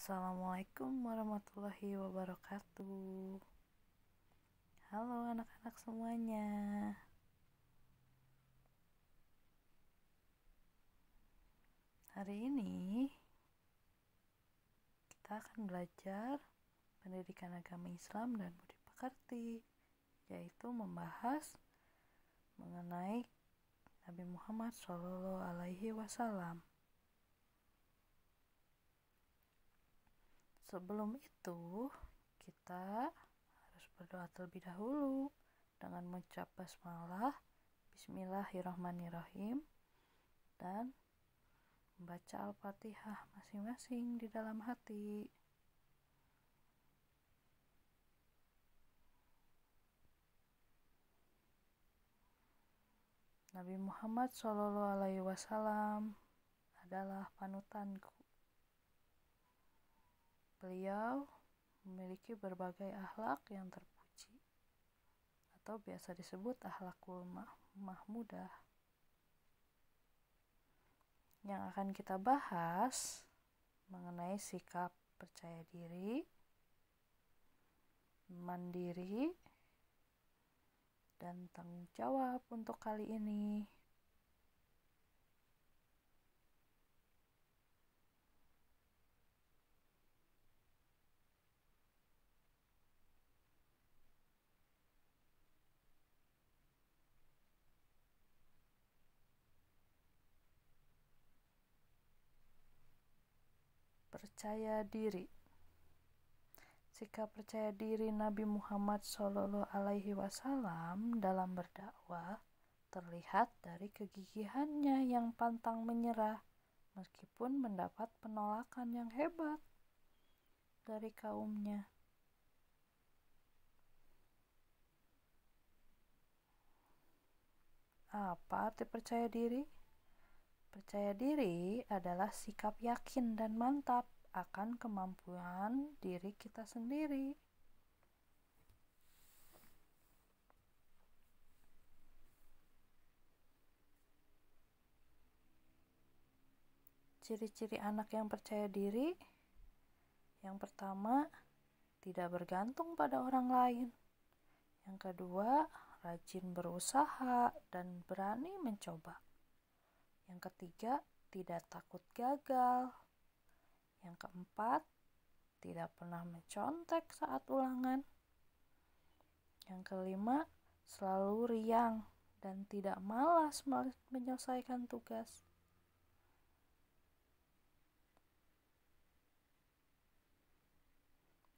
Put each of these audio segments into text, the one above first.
Assalamualaikum warahmatullahi wabarakatuh. Halo anak-anak semuanya. Hari ini kita akan belajar pendidikan agama Islam dan budi pekerti, yaitu membahas mengenai Nabi Muhammad SAW. Sebelum itu, kita harus berdoa terlebih dahulu dengan mengucap basmalah, bismillahirrahmanirrahim, dan membaca Al-Fatihah masing-masing di dalam hati. Nabi Muhammad SAW adalah panutanku. Beliau memiliki berbagai akhlak yang terpuji, atau biasa disebut akhlakul mahmudah. Yang akan kita bahas mengenai sikap percaya diri, mandiri, dan tanggung jawab untuk kali ini. Percaya diri. Sikap percaya diri Nabi Muhammad SAW dalam berdakwah terlihat dari kegigihannya yang pantang menyerah meskipun mendapat penolakan yang hebat dari kaumnya. Apa arti percaya diri? Percaya diri adalah sikap yakin dan mantap akan kemampuan diri kita sendiri. Ciri-ciri anak yang percaya diri: yang pertama, tidak bergantung pada orang lain. Yang kedua, rajin berusaha dan berani mencoba. Yang ketiga, tidak takut gagal. Yang keempat, tidak pernah mencontek saat ulangan. Yang kelima, selalu riang dan tidak malas menyelesaikan tugas.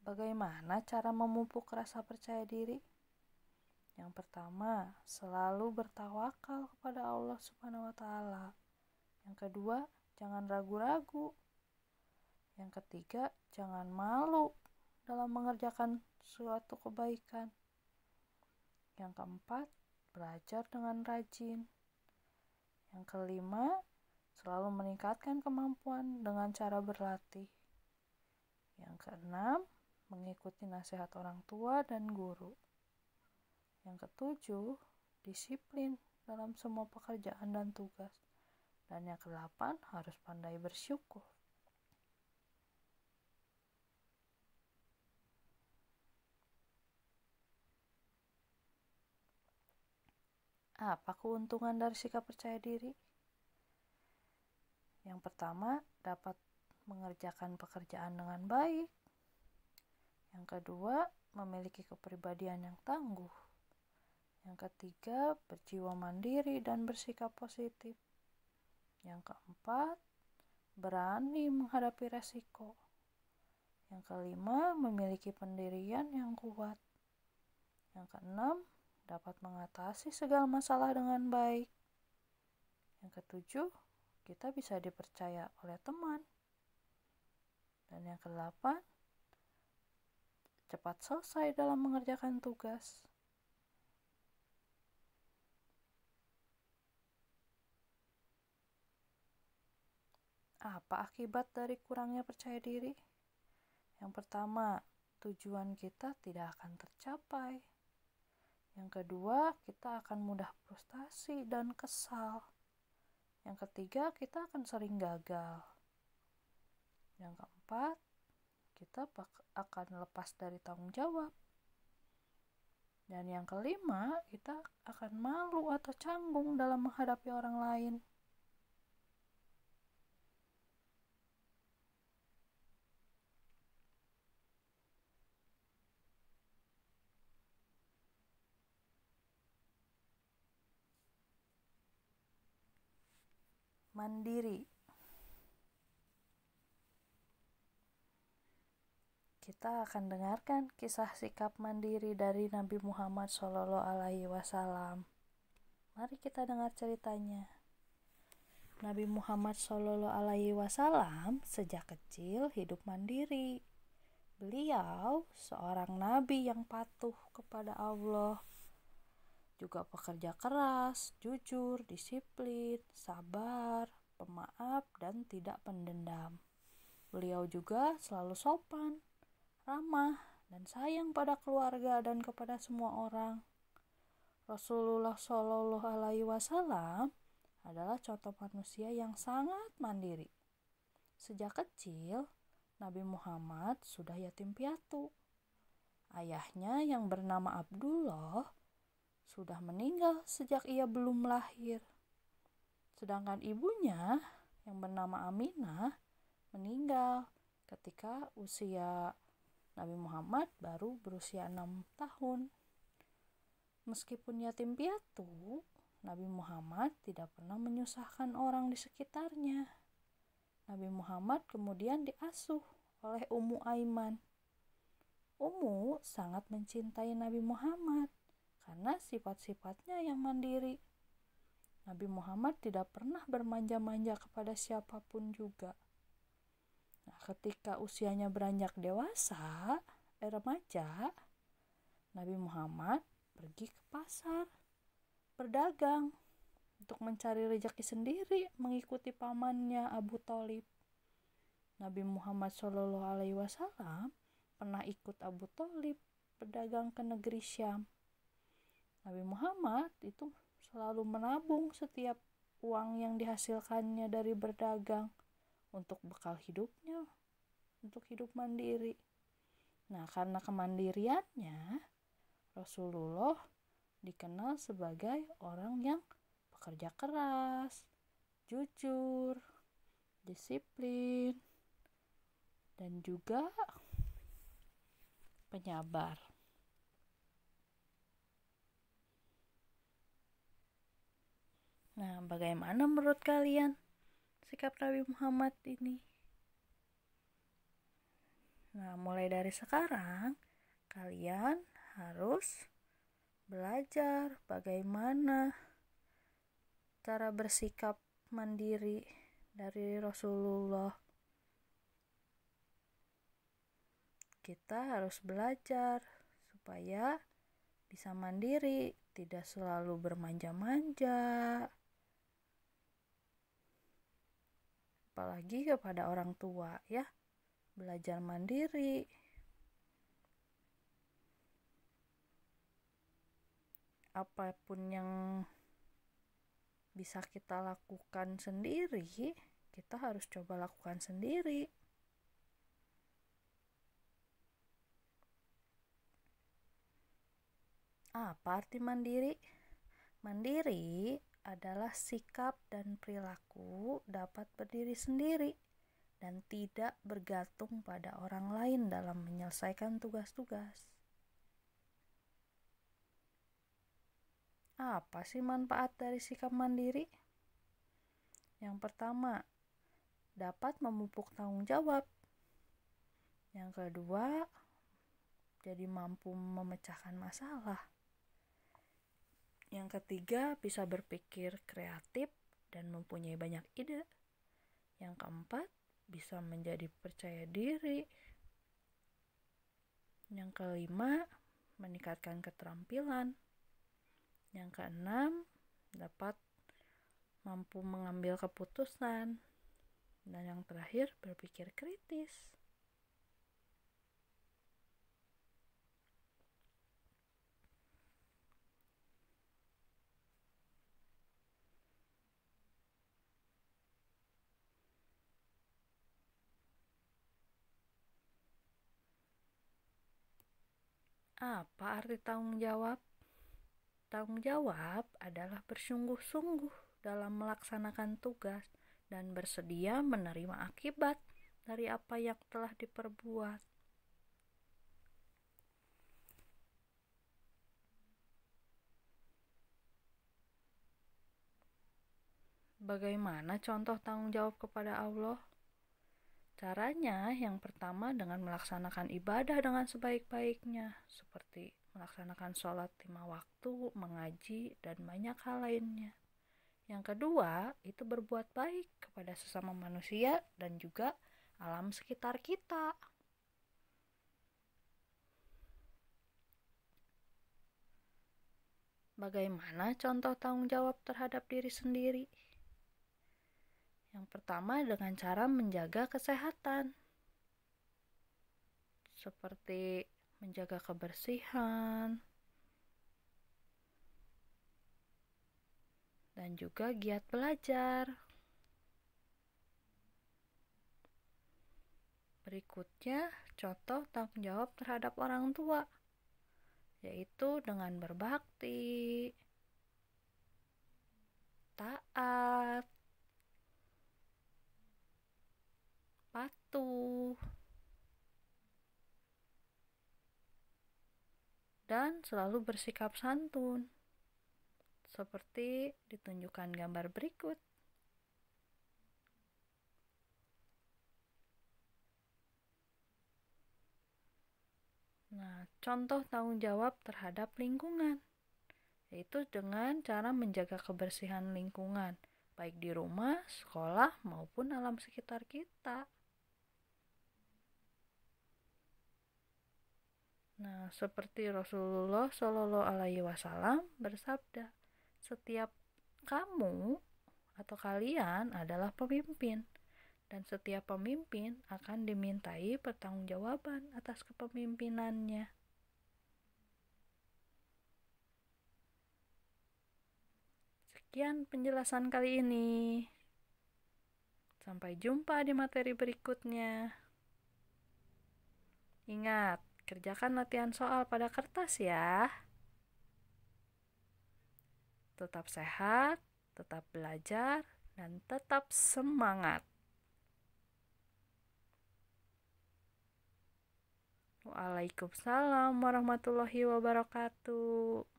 Bagaimana cara memupuk rasa percaya diri? Yang pertama, selalu bertawakal kepada Allah Subhanahu wa Ta'ala. Yang kedua, jangan ragu-ragu. Yang ketiga, jangan malu dalam mengerjakan suatu kebaikan. Yang keempat, belajar dengan rajin. Yang kelima, selalu meningkatkan kemampuan dengan cara berlatih. Yang keenam, mengikuti nasihat orang tua dan guru. Yang ketujuh, disiplin dalam semua pekerjaan dan tugas. Dan yang kedelapan, harus pandai bersyukur. Apa keuntungan dari sikap percaya diri? Yang pertama, dapat mengerjakan pekerjaan dengan baik. Yang kedua, memiliki kepribadian yang tangguh. Yang ketiga, berjiwa mandiri dan bersikap positif. Yang keempat, berani menghadapi resiko. Yang kelima, memiliki pendirian yang kuat. Yang keenam, dapat mengatasi segala masalah dengan baik. Yang ketujuh, kita bisa dipercaya oleh teman. Dan yang kedelapan, cepat selesai dalam mengerjakan tugas. Apa akibat dari kurangnya percaya diri? Yang pertama, tujuan kita tidak akan tercapai. Yang kedua, kita akan mudah frustasi dan kesal. Yang ketiga, kita akan sering gagal. Yang keempat, kita akan lepas dari tanggung jawab. Dan yang kelima, kita akan malu atau canggung dalam menghadapi orang lain. Mandiri. Kita akan dengarkan kisah sikap mandiri dari Nabi Muhammad SAW. Mari kita dengar ceritanya. Nabi Muhammad SAW sejak kecil hidup mandiri. Beliau seorang nabi yang patuh kepada Allah, juga pekerja keras, jujur, disiplin, sabar, pemaaf, dan tidak pendendam. Beliau juga selalu sopan, ramah, dan sayang pada keluarga dan kepada semua orang. Rasulullah SAW adalah contoh manusia yang sangat mandiri. Sejak kecil, Nabi Muhammad sudah yatim piatu. Ayahnya yang bernama Abdullah sudah meninggal sejak ia belum lahir. Sedangkan ibunya yang bernama Aminah meninggal ketika usia Nabi Muhammad baru berusia 6 tahun. Meskipun yatim piatu, Nabi Muhammad tidak pernah menyusahkan orang di sekitarnya. Nabi Muhammad kemudian diasuh oleh Ummu Aiman. Ummu sangat mencintai Nabi Muhammad karena sifat-sifatnya yang mandiri. Nabi Muhammad tidak pernah bermanja-manja kepada siapapun juga. Nah, ketika usianya beranjak dewasa, remaja, Nabi Muhammad pergi ke pasar, berdagang untuk mencari rezeki sendiri mengikuti pamannya Abu Thalib. Nabi Muhammad SAW pernah ikut Abu Thalib berdagang ke negeri Syam. Nabi Muhammad itu selalu menabung setiap uang yang dihasilkannya dari berdagang untuk bekal hidupnya, untuk hidup mandiri. Nah, karena kemandiriannya, Rasulullah dikenal sebagai orang yang bekerja keras, jujur, disiplin, dan juga penyabar. Nah, bagaimana menurut kalian sikap Nabi Muhammad ini? Nah, mulai dari sekarang, kalian harus belajar bagaimana cara bersikap mandiri dari Rasulullah. Kita harus belajar supaya bisa mandiri, tidak selalu bermanja-manja, apalagi kepada orang tua ya. Belajar mandiri. Apapun yang bisa kita lakukan sendiri, kita harus coba lakukan sendiri. Apa arti mandiri? Mandiri adalah sikap dan perilaku dapat berdiri sendiri dan tidak bergantung pada orang lain dalam menyelesaikan tugas-tugas. Apa sih manfaat dari sikap mandiri? Yang pertama, dapat memupuk tanggung jawab. Yang kedua, jadi mampu memecahkan masalah. Yang ketiga, bisa berpikir kreatif dan mempunyai banyak ide. Yang keempat, bisa menjadi percaya diri. Yang kelima, meningkatkan keterampilan. Yang keenam, dapat mampu mengambil keputusan. Dan yang terakhir, berpikir kritis. Apa arti tanggung jawab? Tanggung jawab adalah bersungguh-sungguh dalam melaksanakan tugas dan bersedia menerima akibat dari apa yang telah diperbuat. Bagaimana contoh tanggung jawab kepada Allah? Caranya yang pertama dengan melaksanakan ibadah dengan sebaik-baiknya, seperti melaksanakan sholat 5 waktu, mengaji, dan banyak hal lainnya. Yang kedua, itu berbuat baik kepada sesama manusia dan juga alam sekitar kita. Bagaimana contoh tanggung jawab terhadap diri sendiri? Yang pertama dengan cara menjaga kesehatan, seperti menjaga kebersihan dan juga giat belajar. Berikutnya, contoh tanggung jawab terhadap orang tua, yaitu dengan berbakti, taat, patuh, dan selalu bersikap santun, seperti ditunjukkan gambar berikut. Nah, contoh tanggung jawab terhadap lingkungan, yaitu dengan cara menjaga kebersihan lingkungan, baik di rumah, sekolah, maupun alam sekitar kita. Nah, seperti Rasulullah Shallallahu Alaihi Wasallam bersabda, setiap kamu atau kalian adalah pemimpin, dan setiap pemimpin akan dimintai pertanggungjawaban atas kepemimpinannya. Sekian penjelasan kali ini. Sampai jumpa di materi berikutnya. Ingat, kerjakan latihan soal pada kertas ya. Tetap sehat, tetap belajar, dan tetap semangat. Waalaikumsalam warahmatullahi wabarakatuh.